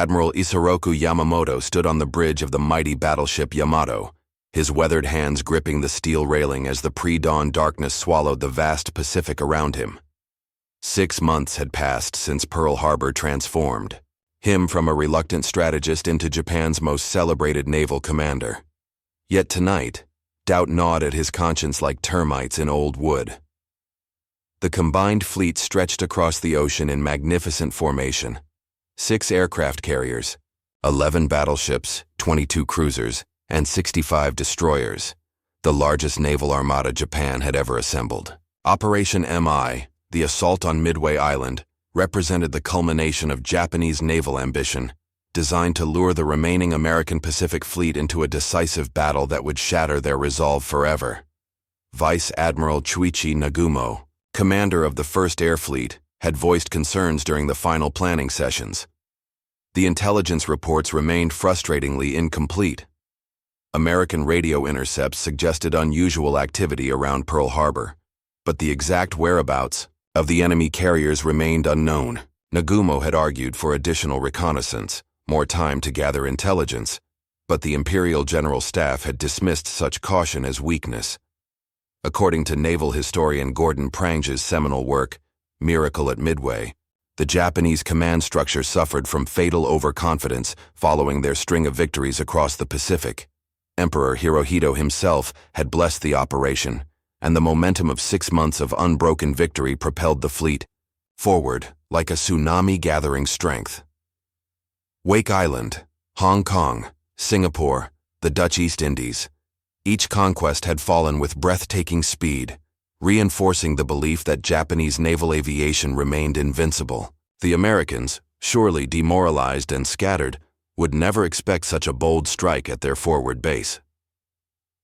Admiral Isoroku Yamamoto stood on the bridge of the mighty battleship Yamato, his weathered hands gripping the steel railing as the pre-dawn darkness swallowed the vast Pacific around him. 6 months had passed since Pearl Harbor transformed him from a reluctant strategist into Japan's most celebrated naval commander. Yet tonight, doubt gnawed at his conscience like termites in old wood. The combined fleet stretched across the ocean in magnificent formation. 6 aircraft carriers, 11 battleships, 22 cruisers, and 65 destroyers, the largest naval armada Japan had ever assembled. Operation MI, the assault on Midway Island, represented the culmination of Japanese naval ambition, designed to lure the remaining American Pacific Fleet into a decisive battle that would shatter their resolve forever. Vice Admiral Chuichi Nagumo, commander of the 1st Air Fleet, had voiced concerns during the final planning sessions. The intelligence reports remained frustratingly incomplete. American radio intercepts suggested unusual activity around Pearl Harbor, but the exact whereabouts of the enemy carriers remained unknown. Nagumo had argued for additional reconnaissance, more time to gather intelligence, but the Imperial General Staff had dismissed such caution as weakness. According to naval historian Gordon Prange's seminal work, Miracle at Midway, the Japanese command structure suffered from fatal overconfidence following their string of victories across the Pacific. Emperor Hirohito himself had blessed the operation, and the momentum of 6 months of unbroken victory propelled the fleet forward like a tsunami gathering strength. Wake Island, Hong Kong, Singapore, the Dutch East Indies. Each conquest had fallen with breathtaking speed, reinforcing the belief that Japanese naval aviation remained invincible. The Americans, surely demoralized and scattered, would never expect such a bold strike at their forward base.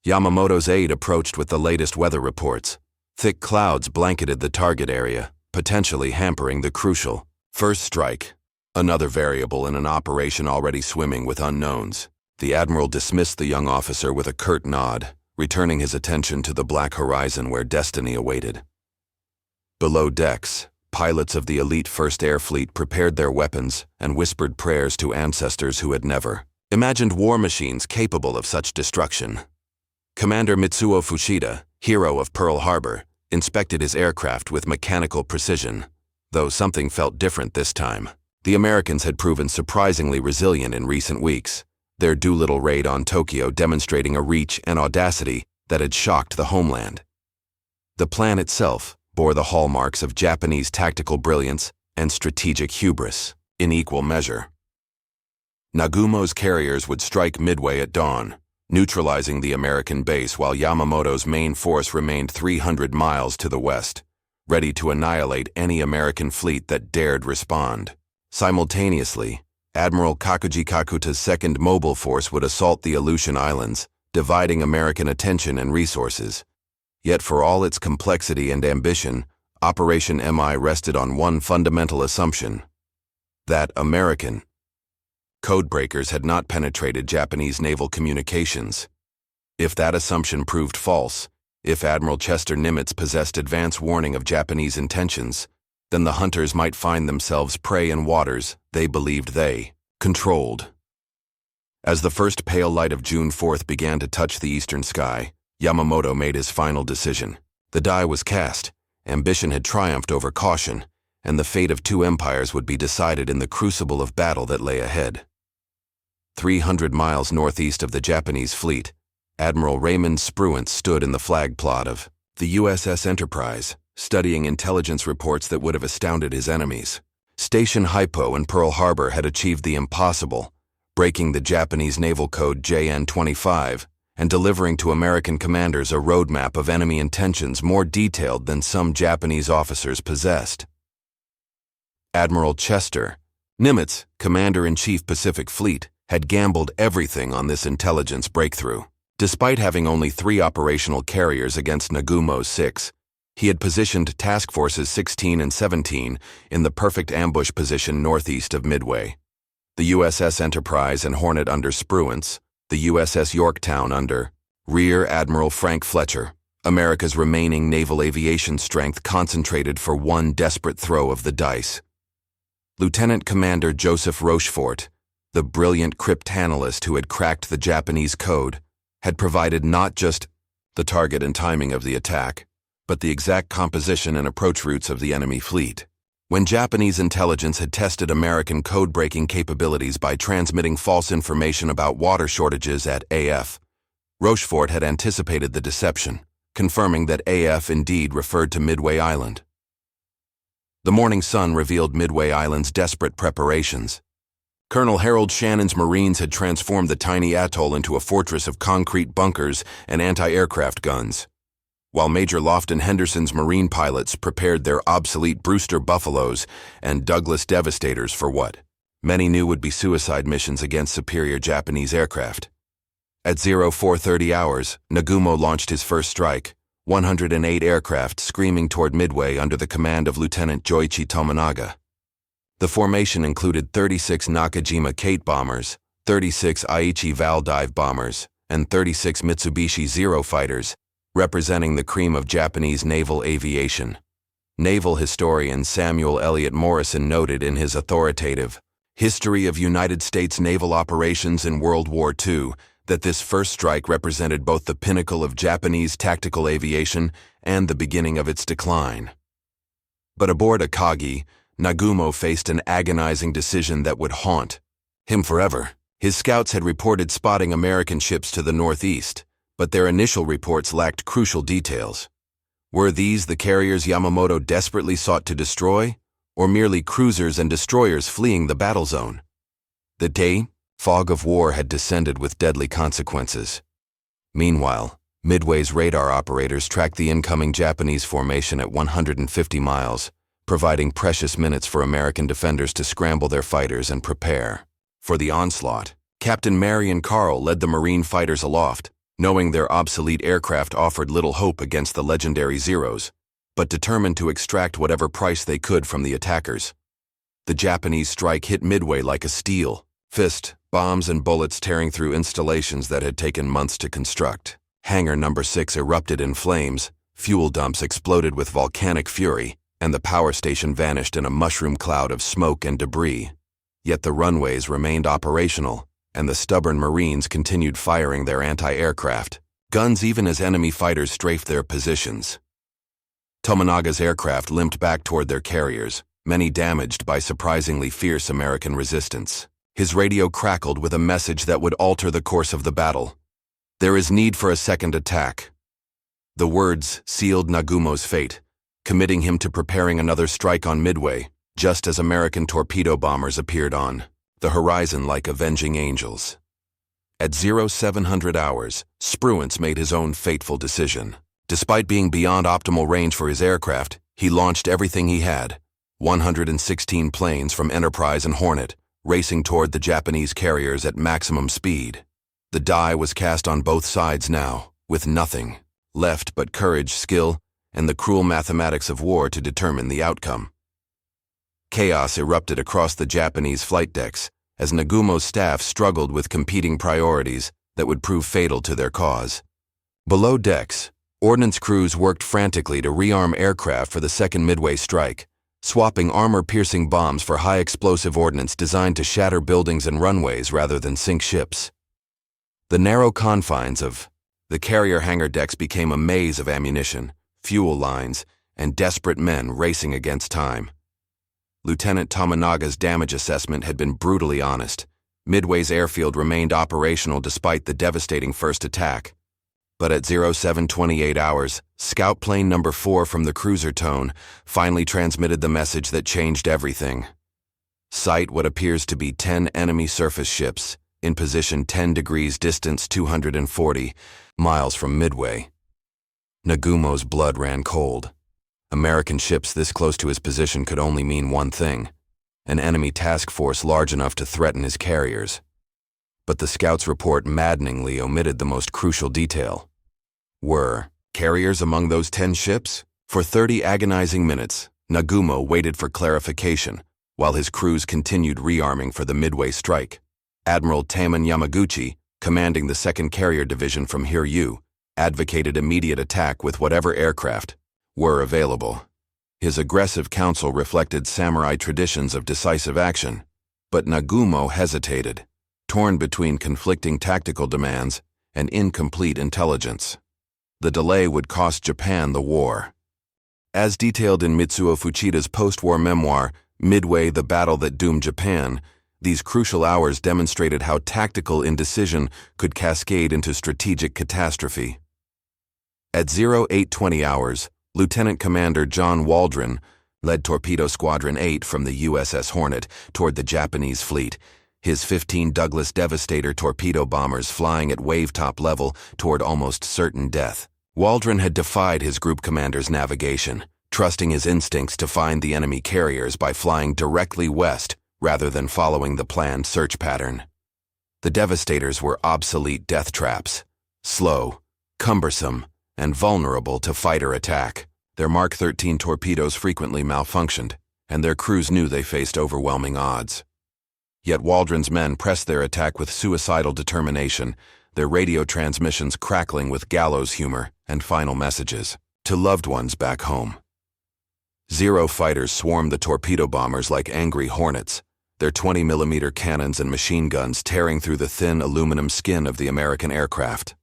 Yamamoto's aide approached with the latest weather reports. Thick clouds blanketed the target area, potentially hampering the crucial first strike, another variable in an operation already swimming with unknowns. The admiral dismissed the young officer with a curt nod, returning his attention to the black horizon where destiny awaited. Below decks, pilots of the elite 1st Air Fleet prepared their weapons and whispered prayers to ancestors who had never imagined war machines capable of such destruction. Commander Mitsuo Fushida, hero of Pearl Harbor, inspected his aircraft with mechanical precision, though something felt different this time. The Americans had proven surprisingly resilient in recent weeks, their Doolittle raid on Tokyo demonstrating a reach and audacity that had shocked the homeland. The plan itself bore the hallmarks of Japanese tactical brilliance and strategic hubris in equal measure. Nagumo's carriers would strike Midway at dawn, neutralizing the American base while Yamamoto's main force remained 300 miles to the west, ready to annihilate any American fleet that dared respond. Simultaneously, Admiral Kakuji Kakuta's 2nd Mobile Force would assault the Aleutian Islands, dividing American attention and resources. Yet for all its complexity and ambition, Operation MI rested on one fundamental assumption: that American codebreakers had not penetrated Japanese naval communications. If that assumption proved false, if Admiral Chester Nimitz possessed advance warning of Japanese intentions, then the hunters might find themselves prey in waters they believed they controlled. As the first pale light of June 4th began to touch the eastern sky, Yamamoto made his final decision. The die was cast, ambition had triumphed over caution, and the fate of 2 empires would be decided in the crucible of battle that lay ahead. 300 miles northeast of the Japanese fleet, Admiral Raymond Spruance stood in the flag plot of the USS Enterprise, studying intelligence reports that would have astounded his enemies. Station Hypo in Pearl Harbor had achieved the impossible, breaking the Japanese naval code JN-25 and delivering to American commanders a roadmap of enemy intentions more detailed than some Japanese officers possessed. Admiral Chester Nimitz, Commander-in-Chief Pacific Fleet, had gambled everything on this intelligence breakthrough. Despite having only 3 operational carriers against Nagumo's 6, he had positioned Task Forces 16 and 17 in the perfect ambush position northeast of Midway. The USS Enterprise and Hornet under Spruance, the USS Yorktown under Rear Admiral Frank Fletcher, America's remaining naval aviation strength concentrated for 1 desperate throw of the dice. Lieutenant Commander Joseph Rochefort, The brilliant cryptanalyst who had cracked the Japanese code had provided not just the target and timing of the attack, but the exact composition and approach routes of the enemy fleet. When Japanese intelligence had tested American code-breaking capabilities by transmitting false information about water shortages at AF, Rochefort had anticipated the deception, confirming that AF indeed referred to Midway Island. The morning sun revealed Midway Island's desperate preparations. Colonel Harold Shannon's Marines had transformed the tiny atoll into a fortress of concrete bunkers and anti-aircraft guns, while Major Lofton Henderson's Marine pilots prepared their obsolete Brewster Buffaloes and Douglas Devastators for what many knew would be suicide missions against superior Japanese aircraft. At 0430 hours, Nagumo launched his first strike, 108 aircraft screaming toward Midway under the command of Lieutenant Joichi Tominaga. The formation included 36 Nakajima Kate bombers, 36 Aichi Val dive bombers, and 36 Mitsubishi Zero fighters, representing the cream of Japanese naval aviation. Naval historian Samuel Eliot Morrison noted in his authoritative History of United States Naval Operations in World War II that this first strike represented both the pinnacle of Japanese tactical aviation and the beginning of its decline. But aboard Akagi, Nagumo faced an agonizing decision that would haunt him forever. His scouts had reported spotting American ships to the northeast, but their initial reports lacked crucial details. Were these the carriers Yamamoto desperately sought to destroy, or merely cruisers and destroyers fleeing the battle zone? The day, fog of war had descended with deadly consequences. Meanwhile, Midway's radar operators tracked the incoming Japanese formation at 150 miles, providing precious minutes for American defenders to scramble their fighters and prepare for the onslaught. Captain Marion Carl led the Marine fighters aloft, knowing their obsolete aircraft offered little hope against the legendary Zeros, but determined to extract whatever price they could from the attackers. The Japanese strike hit Midway like a steel fist, bombs and bullets tearing through installations that had taken months to construct. Hangar number 6 erupted in flames, fuel dumps exploded with volcanic fury, and the power station vanished in a mushroom cloud of smoke and debris. Yet the runways remained operational, and the stubborn Marines continued firing their anti-aircraft guns even as enemy fighters strafed their positions. Tominaga's aircraft limped back toward their carriers, many damaged by surprisingly fierce American resistance. His radio crackled with a message that would alter the course of the battle. "There is need for a second attack." The words sealed Nagumo's fate, committing him to preparing another strike on Midway, just as American torpedo bombers appeared on the horizon like avenging angels. At 0700 hours, Spruance made his own fateful decision. Despite being beyond optimal range for his aircraft, he launched everything he had, 116 planes from Enterprise and Hornet, racing toward the Japanese carriers at maximum speed. The die was cast on both sides now, with nothing left but courage, skill, and the cruel mathematics of war to determine the outcome. Chaos erupted across the Japanese flight decks as Nagumo's staff struggled with competing priorities that would prove fatal to their cause. Below decks, ordnance crews worked frantically to rearm aircraft for the second Midway strike, swapping armor-piercing bombs for high-explosive ordnance designed to shatter buildings and runways rather than sink ships. The narrow confines of the carrier hangar decks became a maze of ammunition, fuel lines, and desperate men racing against time. Lieutenant Tominaga's damage assessment had been brutally honest. Midway's airfield remained operational despite the devastating first attack. But at 0728 hours, Scout Plane number 4 from the cruiser tone finally transmitted the message that changed everything. Sight what appears to be 10 enemy surface ships, in position 10 degrees distance 240 miles from Midway. Nagumo's blood ran cold. American ships this close to his position could only mean one thing: an enemy task force large enough to threaten his carriers. But the scout's report maddeningly omitted the most crucial detail. Were carriers among those 10 ships? For 30 agonizing minutes, Nagumo waited for clarification, while his crews continued rearming for the Midway strike. Admiral Taman Yamaguchi, commanding the 2nd Carrier Division from Hiryu, advocated immediate attack with whatever aircraft were available. His aggressive counsel reflected samurai traditions of decisive action, but Nagumo hesitated. torn between conflicting tactical demands and incomplete intelligence. The delay would cost Japan the war. As detailed in Mitsuo Fuchida's post-war memoir, Midway: The Battle That Doomed Japan, these crucial hours demonstrated how tactical indecision could cascade into strategic catastrophe. At 0820 hours, Lieutenant Commander John Waldron led Torpedo Squadron 8 from the USS Hornet toward the Japanese fleet, his 15 Douglas Devastator torpedo bombers flying at wave-top level toward almost certain death. Waldron had defied his group commander's navigation, trusting his instincts to find the enemy carriers by flying directly west rather than following the planned search pattern. The Devastators were obsolete death traps, slow, cumbersome, and vulnerable to fighter attack. Their Mark 13 torpedoes frequently malfunctioned, and their crews knew they faced overwhelming odds. Yet Waldron's men pressed their attack with suicidal determination, their radio transmissions crackling with gallows humor and final messages to loved ones back home. Zero fighters swarmed the torpedo bombers like angry hornets, their 20mm cannons and machine guns tearing through the thin aluminum skin of the American aircraft.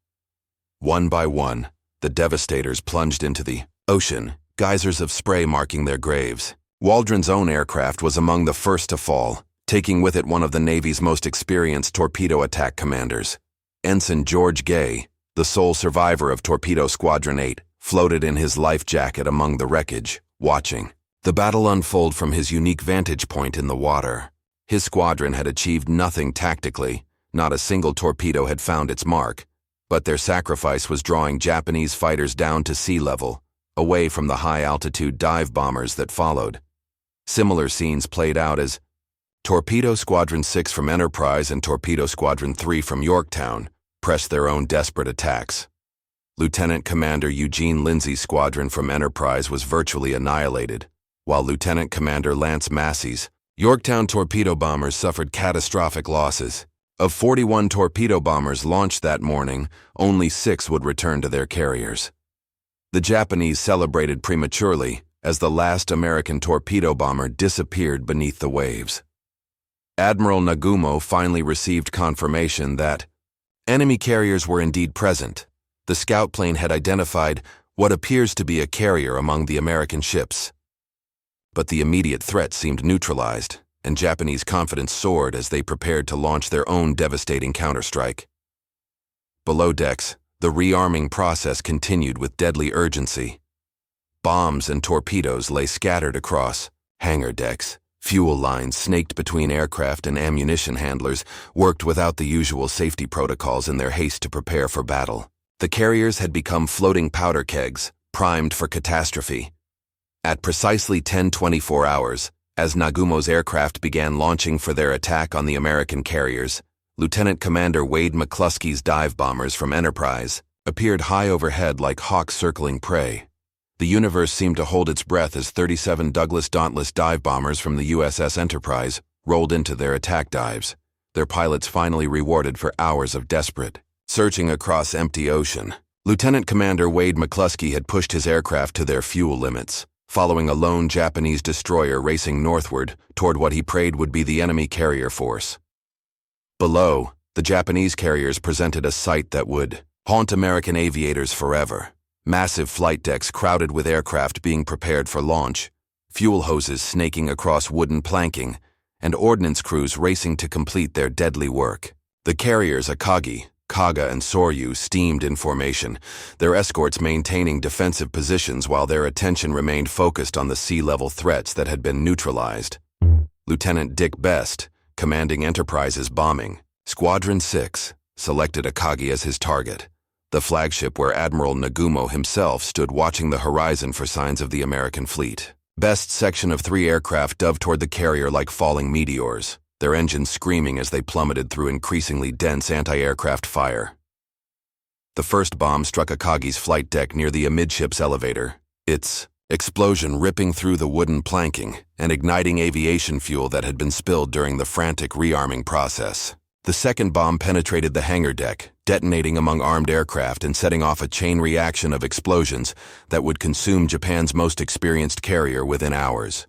One by one, the Devastators plunged into the ocean, geysers of spray marking their graves. Waldron's own aircraft was among the first to fall, taking with it one of the Navy's most experienced torpedo attack commanders. Ensign George Gay, the sole survivor of Torpedo Squadron 8, floated in his life jacket among the wreckage, watching the battle unfold from his unique vantage point in the water. His squadron had achieved nothing tactically, not a single torpedo had found its mark, but their sacrifice was drawing Japanese fighters down to sea level, away from the high-altitude dive bombers that followed. Similar scenes played out as Torpedo Squadron 6 from Enterprise and Torpedo Squadron 3 from Yorktown pressed their own desperate attacks. Lieutenant Commander Eugene Lindsay's squadron from Enterprise was virtually annihilated, while Lieutenant Commander Lance Massey's Yorktown torpedo bombers suffered catastrophic losses. Of 41 torpedo bombers launched that morning, only 6 would return to their carriers. The Japanese celebrated prematurely as the last American torpedo bomber disappeared beneath the waves. Admiral Nagumo finally received confirmation that enemy carriers were indeed present. The scout plane had identified what appears to be a carrier among the American ships. But the immediate threat seemed neutralized, and Japanese confidence soared as they prepared to launch their own devastating counterstrike. Below decks, the rearming process continued with deadly urgency. Bombs and torpedoes lay scattered across hangar decks. Fuel lines snaked between aircraft and ammunition handlers worked without the usual safety protocols in their haste to prepare for battle. The carriers had become floating powder kegs, primed for catastrophe. At precisely 10:24 hours, as Nagumo's aircraft began launching for their attack on the American carriers, Lieutenant Commander Wade McCluskey's dive bombers from Enterprise appeared high overhead like hawks circling prey. The universe seemed to hold its breath as 37 Douglas Dauntless dive bombers from the USS Enterprise rolled into their attack dives, their pilots finally rewarded for hours of desperate searching across empty ocean. Lieutenant Commander Wade McCluskey had pushed his aircraft to their fuel limits, following a lone Japanese destroyer racing northward toward what he prayed would be the enemy carrier force. Below, the Japanese carriers presented a sight that would haunt American aviators forever. Massive flight decks crowded with aircraft being prepared for launch, fuel hoses snaking across wooden planking, and ordnance crews racing to complete their deadly work. The carriers Akagi, Kaga, and Soryu steamed in formation, their escorts maintaining defensive positions while their attention remained focused on the sea-level threats that had been neutralized. Lieutenant Dick Best, commanding Enterprise's bombing, Squadron 6, selected Akagi as his target, the flagship where Admiral Nagumo himself stood watching the horizon for signs of the American fleet. Best's section of 3 aircraft dove toward the carrier like falling meteors, their engines screaming as they plummeted through increasingly dense anti-aircraft fire. The first bomb struck Akagi's flight deck near the amidships elevator, its explosion ripping through the wooden planking and igniting aviation fuel that had been spilled during the frantic rearming process. The second bomb penetrated the hangar deck, detonating among armed aircraft and setting off a chain reaction of explosions that would consume Japan's most experienced carrier within hours.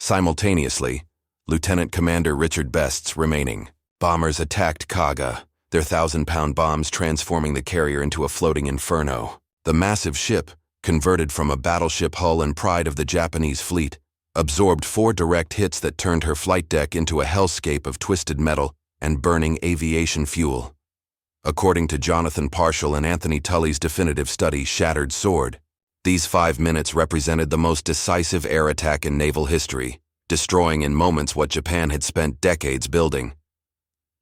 Simultaneously, Lieutenant Commander Richard Best's remaining Bombers attacked Kaga, their 1,000-pound bombs transforming the carrier into a floating inferno. The massive ship, converted from a battleship hull and pride of the Japanese fleet, absorbed 4 direct hits that turned her flight deck into a hellscape of twisted metal and burning aviation fuel. According to Jonathan Parshall and Anthony Tully's definitive study, Shattered Sword, these 5 minutes represented the most decisive air attack in naval history, destroying in moments what Japan had spent decades building.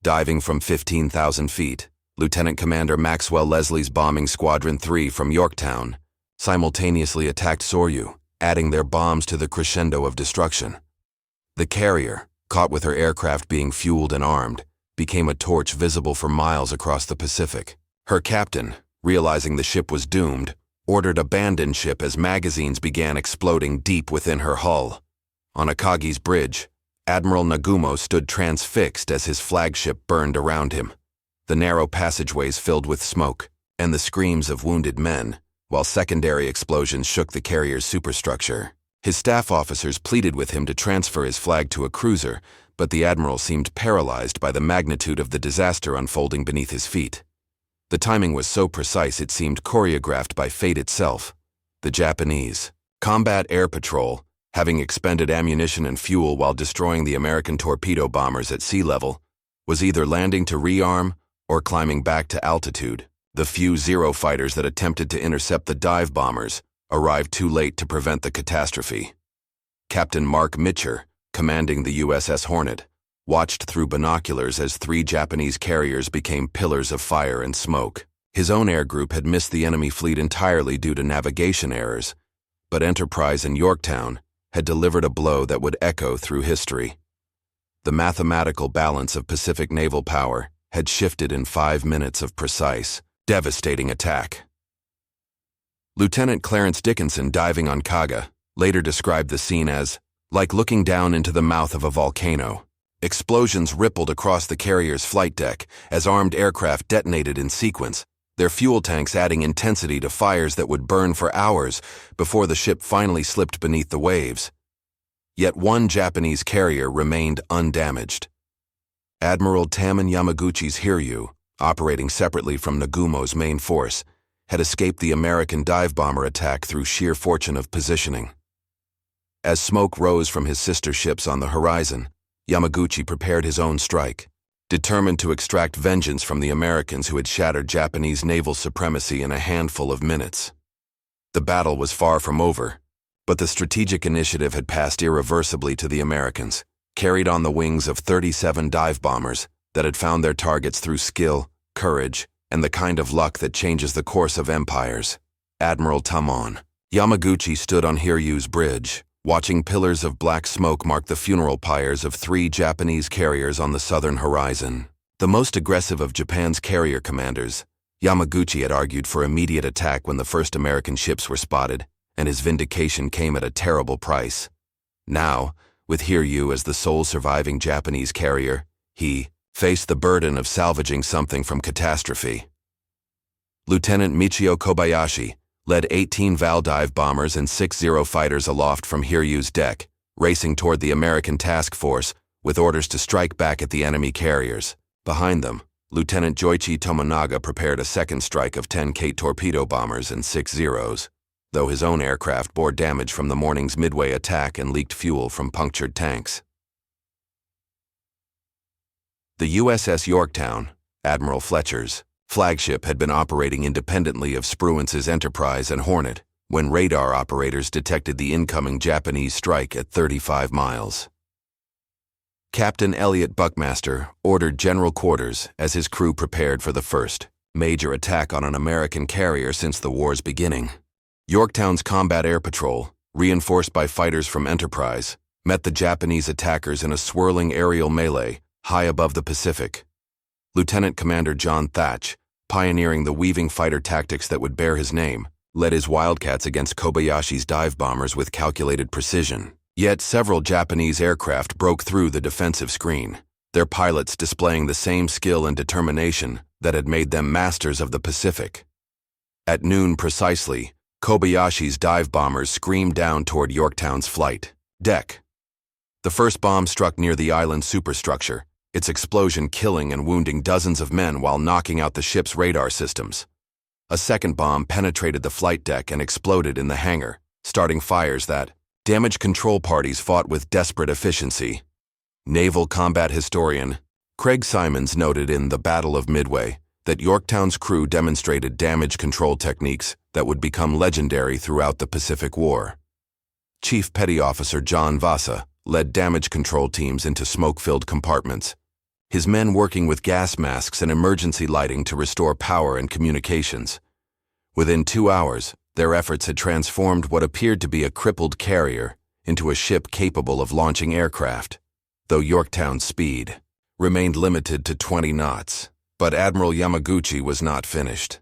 Diving from 15,000 feet, Lieutenant Commander Maxwell Leslie's bombing Squadron 3 from Yorktown simultaneously attacked Soryu, adding their bombs to the crescendo of destruction. The carrier, caught with her aircraft being fueled and armed, became a torch visible for miles across the Pacific. Her captain, realizing the ship was doomed, ordered abandon ship as magazines began exploding deep within her hull. On Akagi's bridge, Admiral Nagumo stood transfixed as his flagship burned around him, the narrow passageways filled with smoke and the screams of wounded men, while secondary explosions shook the carrier's superstructure. His staff officers pleaded with him to transfer his flag to a cruiser, but the admiral seemed paralyzed by the magnitude of the disaster unfolding beneath his feet. The timing was so precise it seemed choreographed by fate itself. The Japanese Combat Air Patrol, having expended ammunition and fuel while destroying the American torpedo bombers at sea level, was either landing to rearm or climbing back to altitude. The few Zero fighters that attempted to intercept the dive bombers arrived too late to prevent the catastrophe. Captain Mark Mitcher, commanding the USS Hornet, watched through binoculars as 3 Japanese carriers became pillars of fire and smoke. His own air group had missed the enemy fleet entirely due to navigation errors, but Enterprise and Yorktown had delivered a blow that would echo through history. The mathematical balance of Pacific naval power had shifted in 5 minutes of precise, devastating attack. Lieutenant Clarence Dickinson, diving on Kaga, later described the scene as like looking down into the mouth of a volcano. Explosions rippled across the carrier's flight deck as armed aircraft detonated in sequence, their fuel tanks adding intensity to fires that would burn for hours before the ship finally slipped beneath the waves. Yet one Japanese carrier remained undamaged. Admiral Taman Yamaguchi's Hiryu, operating separately from Nagumo's main force, had escaped the American dive bomber attack through sheer fortune of positioning. As smoke rose from his sister ships on the horizon, Yamaguchi prepared his own strike, determined to extract vengeance from the Americans who had shattered Japanese naval supremacy in a handful of minutes. The battle was far from over, but the strategic initiative had passed irreversibly to the Americans, carried on the wings of 37 dive bombers that had found their targets through skill, courage, and the kind of luck that changes the course of empires. Admiral Tamon Yamaguchi stood on Hiryu's bridge, watching pillars of black smoke mark the funeral pyres of 3 Japanese carriers on the southern horizon. The most aggressive of Japan's carrier commanders, Yamaguchi had argued for immediate attack when the first American ships were spotted, and his vindication came at a terrible price. Now, with Hiryu as the sole surviving Japanese carrier, he faced the burden of salvaging something from catastrophe. Lieutenant Michio Kobayashi led 18 Val dive bombers and 6 Zero fighters aloft from Hiryu's deck, racing toward the American task force with orders to strike back at the enemy carriers. Behind them, Lieutenant Joichi Tomonaga prepared a second strike of 10 Kate torpedo bombers and 6 Zeros, though his own aircraft bore damage from the morning's midway attack and leaked fuel from punctured tanks. The USS Yorktown, Admiral Fletcher's flagship, had been operating independently of Spruance's Enterprise and Hornet when radar operators detected the incoming Japanese strike at 35 miles. Captain Elliot Buckmaster ordered general quarters as his crew prepared for the first major attack on an American carrier since the war's beginning. Yorktown's Combat Air Patrol, reinforced by fighters from Enterprise, met the Japanese attackers in a swirling aerial melee high above the Pacific. Lieutenant Commander John Thatch, pioneering the weaving fighter tactics that would bear his name, led his Wildcats against Kobayashi's dive bombers with calculated precision. Yet several Japanese aircraft broke through the defensive screen, their pilots displaying the same skill and determination that had made them masters of the Pacific. At noon precisely, Kobayashi's dive bombers screamed down toward Yorktown's flight deck. The first bomb struck near the island's superstructure, its explosion killing and wounding dozens of men while knocking out the ship's radar systems. A second bomb penetrated the flight deck and exploded in the hangar, starting fires that damage control parties fought with desperate efficiency. Naval combat historian Craig Simons noted in The Battle of Midway that Yorktown's crew demonstrated damage control techniques that would become legendary throughout the Pacific War. Chief Petty Officer John Vasa led damage control teams into smoke-filled compartments, his men working with gas masks and emergency lighting to restore power and communications. Within 2 hours, their efforts had transformed what appeared to be a crippled carrier into a ship capable of launching aircraft, though Yorktown's speed remained limited to 20 knots. But Admiral Yamaguchi was not finished.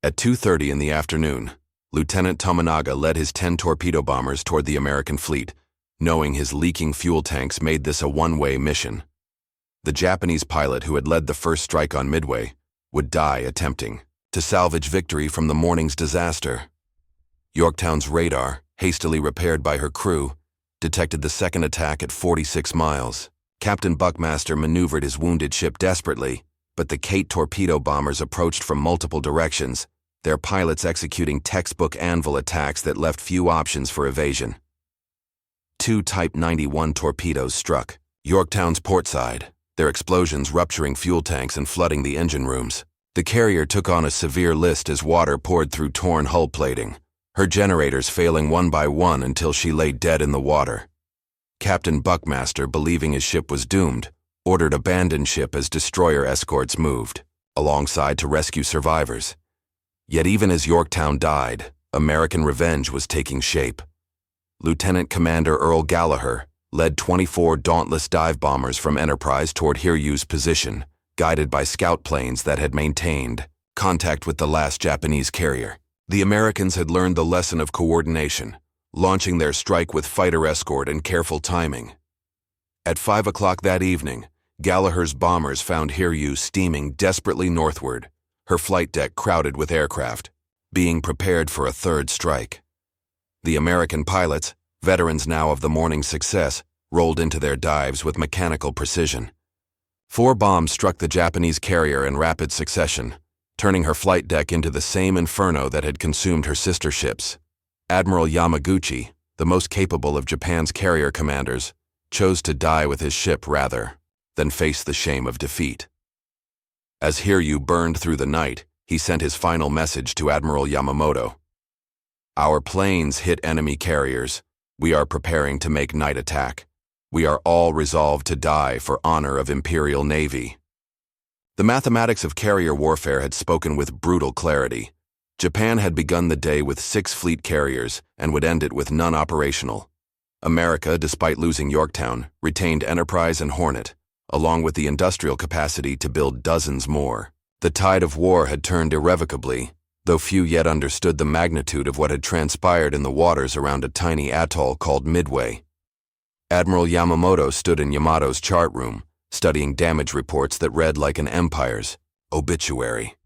At 2:30 in the afternoon, Lieutenant Tominaga led his 10 torpedo bombers toward the American fleet, knowing his leaking fuel tanks made this a one-way mission. The Japanese pilot who had led the first strike on Midway would die attempting to salvage victory from the morning's disaster. Yorktown's radar, hastily repaired by her crew, detected the second attack at 46 miles. Captain Buckmaster maneuvered his wounded ship desperately, but the Kate torpedo bombers approached from multiple directions, their pilots executing textbook anvil attacks that left few options for evasion. 2 Type 91 torpedoes struck Yorktown's port side, their explosions rupturing fuel tanks and flooding the engine rooms. The carrier took on a severe list as water poured through torn hull plating, her generators failing one by one until she lay dead in the water. Captain Buckmaster, believing his ship was doomed, ordered abandoned ship as destroyer escorts moved alongside to rescue survivors. Yet even as Yorktown died, American revenge was taking shape. Lieutenant Commander Earl Gallagher led 24 Dauntless dive bombers from Enterprise toward Hiryu's position, guided by scout planes that had maintained contact with the last Japanese carrier. The Americans had learned the lesson of coordination, launching their strike with fighter escort and careful timing. At 5 o'clock that evening, Gallagher's bombers found Hiryu steaming desperately northward, her flight deck crowded with aircraft, being prepared for a third strike. The American pilots, veterans now of the morning's success, rolled into their dives with mechanical precision. 4 bombs struck the Japanese carrier in rapid succession, turning her flight deck into the same inferno that had consumed her sister ships. Admiral Yamaguchi, the most capable of Japan's carrier commanders, chose to die with his ship rather than face the shame of defeat. As Hiryu burned through the night, he sent his final message to Admiral Yamamoto. "Our planes hit enemy carriers. We are preparing to make night attack. We are all resolved to die for honor of Imperial Navy." The mathematics of carrier warfare had spoken with brutal clarity. Japan had begun the day with 6 fleet carriers and would end it with none operational. America, despite losing Yorktown, retained Enterprise and Hornet, along with the industrial capacity to build dozens more. The tide of war had turned irrevocably, though few yet understood the magnitude of what had transpired in the waters around a tiny atoll called Midway. Admiral Yamamoto stood in Yamato's chart room, studying damage reports that read like an empire's obituary.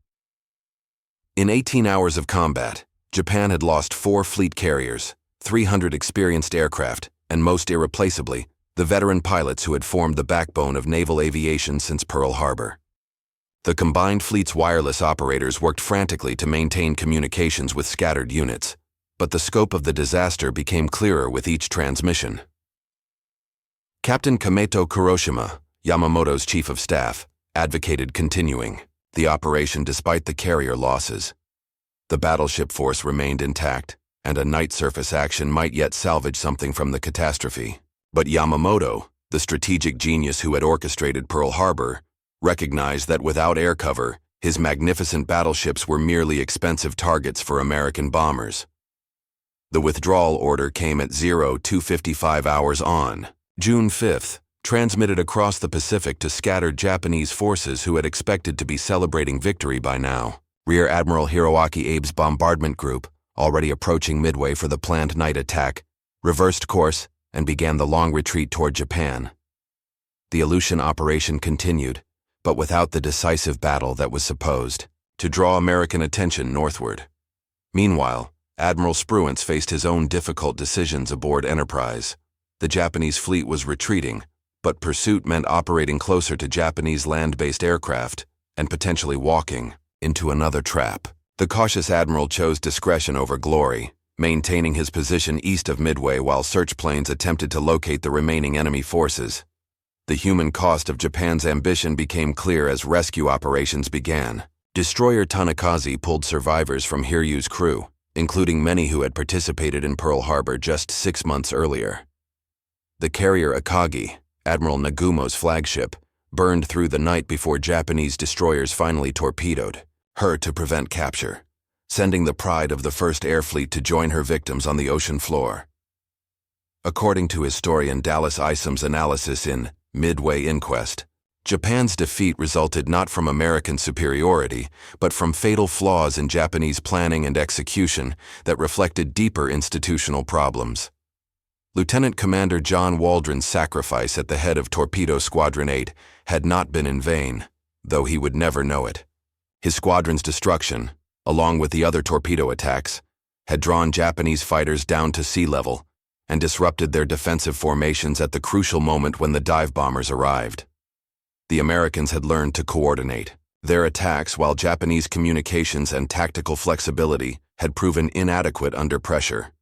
In 18 hours of combat, Japan had lost 4 fleet carriers, 300 experienced aircraft, and most irreplaceably, the veteran pilots who had formed the backbone of naval aviation since Pearl Harbor. The combined fleet's wireless operators worked frantically to maintain communications with scattered units, but the scope of the disaster became clearer with each transmission. Captain Kameto Kuroshima, Yamamoto's chief of staff, advocated continuing the operation despite the carrier losses. The battleship force remained intact, and a night surface action might yet salvage something from the catastrophe. But Yamamoto, the strategic genius who had orchestrated Pearl Harbor, recognized that without air cover, his magnificent battleships were merely expensive targets for American bombers. The withdrawal order came at 02:55 hours on June 5th, transmitted across the Pacific to scattered Japanese forces who had expected to be celebrating victory by now. Rear Admiral Hiroaki Abe's bombardment group, already approaching Midway for the planned night attack, reversed course and began the long retreat toward Japan. The Aleutian operation continued, but without the decisive battle that was supposed to draw American attention northward. Meanwhile, Admiral Spruance faced his own difficult decisions aboard Enterprise. The Japanese fleet was retreating, but pursuit meant operating closer to Japanese land-based aircraft and potentially walking into another trap. The cautious admiral chose discretion over glory, maintaining his position east of Midway while search planes attempted to locate the remaining enemy forces. The human cost of Japan's ambition became clear as rescue operations began. Destroyer Tanakaze pulled survivors from Hiryu's crew, including many who had participated in Pearl Harbor just 6 months earlier. The carrier Akagi, Admiral Nagumo's flagship, burned through the night before Japanese destroyers finally torpedoed her to prevent capture, sending the pride of the First Air Fleet to join her victims on the ocean floor. According to historian Dallas Isom's analysis in Midway Inquest, Japan's defeat resulted not from American superiority, but from fatal flaws in Japanese planning and execution that reflected deeper institutional problems. Lieutenant Commander John Waldron's sacrifice at the head of Torpedo Squadron 8 had not been in vain, though he would never know it. His squadron's destruction, along with the other torpedo attacks, had drawn Japanese fighters down to sea level and disrupted their defensive formations at the crucial moment when the dive bombers arrived. The Americans had learned to coordinate their attacks while Japanese communications and tactical flexibility had proven inadequate under pressure.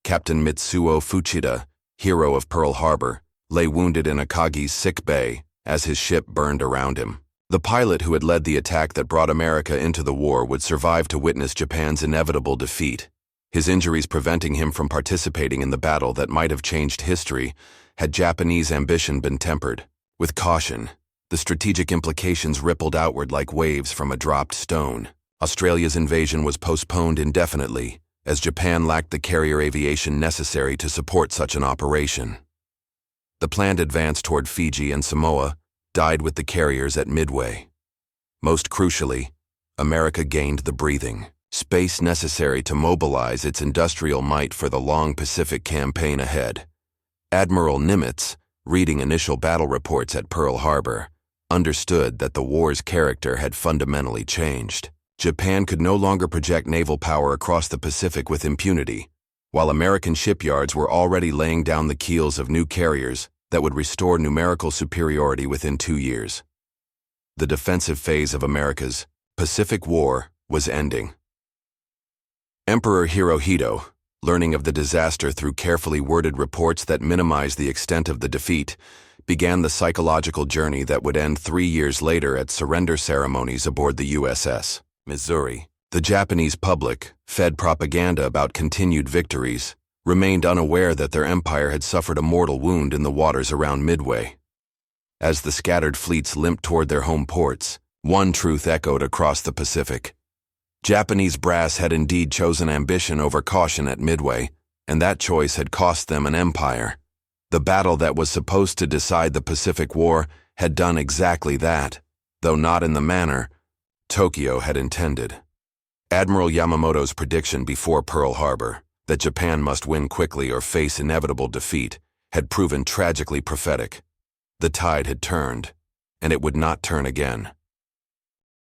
Captain Mitsuo Fuchida, hero of Pearl Harbor, lay wounded in Akagi's sick bay as his ship burned around him. The pilot who had led the attack that brought America into the war would survive to witness Japan's inevitable defeat, his injuries preventing him from participating in the battle that might have changed history had Japanese ambition been tempered. With caution, the strategic implications rippled outward like waves from a dropped stone. Australia's invasion was postponed indefinitely, as Japan lacked the carrier aviation necessary to support such an operation. The planned advance toward Fiji and Samoa died with the carriers at Midway. Most crucially, America gained the breathing space necessary to mobilize its industrial might for the long Pacific campaign ahead. Admiral Nimitz, reading initial battle reports at Pearl Harbor, understood that the war's character had fundamentally changed. Japan could no longer project naval power across the Pacific with impunity, while American shipyards were already laying down the keels of new carriers that would restore numerical superiority within 2 years. The defensive phase of America's Pacific War was ending. Emperor Hirohito, learning of the disaster through carefully worded reports that minimized the extent of the defeat, began the psychological journey that would end 3 years later at surrender ceremonies aboard the USS Missouri. The Japanese public, fed propaganda about continued victories, remained unaware that their empire had suffered a mortal wound in the waters around Midway. As the scattered fleets limped toward their home ports, one truth echoed across the Pacific. Japanese brass had indeed chosen ambition over caution at Midway, and that choice had cost them an empire. The battle that was supposed to decide the Pacific War had done exactly that, though not in the manner Tokyo had intended. Admiral Yamamoto's prediction before Pearl Harbor, that Japan must win quickly or face inevitable defeat, had proven tragically prophetic. The tide had turned, and it would not turn again.